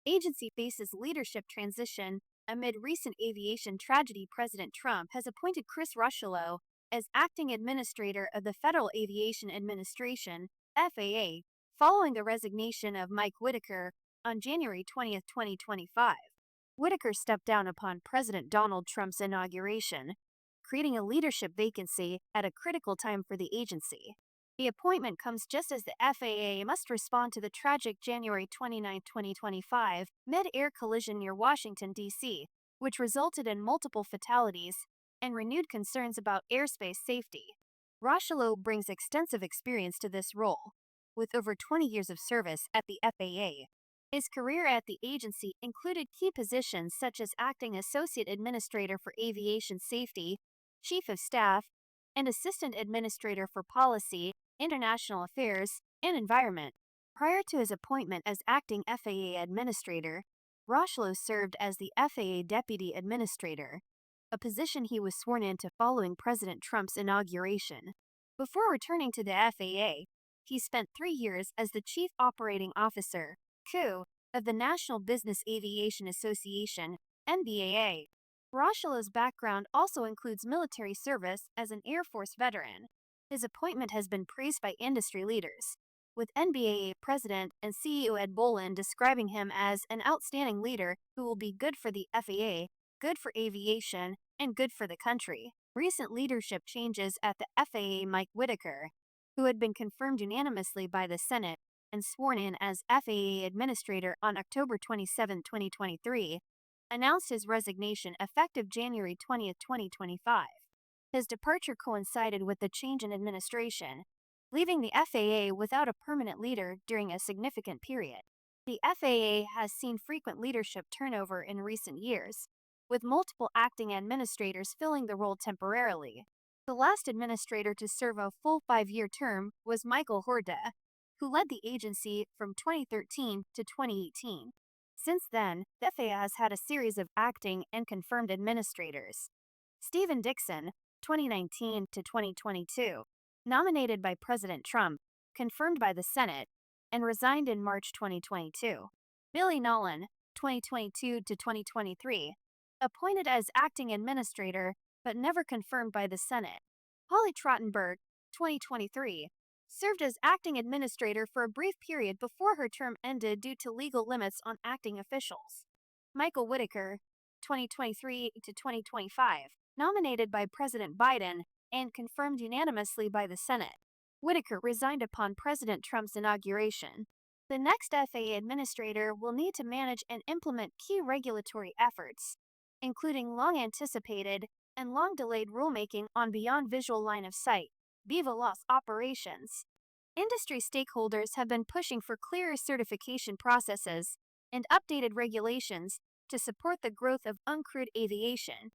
agency faces leadership transition amid recent aviation tragedy. President Trump has appointed Chris Rocheleau as acting administrator of the Federal Aviation Administration, FAA, following the resignation of Mike Whitaker on January 20, 2025. Whitaker stepped down upon President Donald Trump's inauguration, creating a leadership vacancy at a critical time for the agency. The appointment comes just as the FAA must respond to the tragic January 29, 2025, mid-air collision near Washington, D.C., which resulted in multiple fatalities and renewed concerns about airspace safety. Rocheleau brings extensive experience to this role, with over 20 years of service at the FAA. His career at the agency included key positions such as acting Associate Administrator for Aviation Safety, Chief of Staff, and Assistant Administrator for Policy, International Affairs, and Environment. Prior to his appointment as acting FAA Administrator, Rocheleau served as the FAA Deputy Administrator, a position he was sworn into following President Trump's inauguration. Before returning to the FAA, he spent 3 years as the Chief Operating Officer, COO, of the National Business Aviation Association, NBAA. Rocheleau's background also includes military service as an Air Force veteran. His appointment has been praised by industry leaders, with NBAA President and CEO Ed Bolin describing him as an outstanding leader who will be good for the FAA, good for aviation, and good for the country. Recent leadership changes at the FAA. Mike Whitaker, who had been confirmed unanimously by the Senate and sworn in as FAA Administrator on October 27, 2023, announced his resignation effective January 20, 2025. His departure coincided with the change in administration, leaving the FAA without a permanent leader during a significant period. The FAA has seen frequent leadership turnover in recent years, with multiple acting administrators filling the role temporarily. The last administrator to serve a full 5-year term was Michael Whitaker, who led the agency from 2013 to 2018. Since then, the FAA has had a series of acting and confirmed administrators. Stephen Dixon, 2019 to 2022, nominated by President Trump, confirmed by the Senate, and resigned in March 2022. Billy Nolan, 2022 to 2023, appointed as acting administrator but never confirmed by the Senate. Holly Trottenberg, 2023, served as acting administrator for a brief period before her term ended due to legal limits on acting officials. Michael Whitaker, 2023 to 2025, nominated by President Biden and confirmed unanimously by the Senate. Whitaker resigned upon President Trump's inauguration. The next FAA administrator will need to manage and implement key regulatory efforts, including long-anticipated and long-delayed rulemaking on beyond visual line of sight BVLOS operations. Industry stakeholders have been pushing for clearer certification processes and updated regulations to support the growth of uncrewed aviation.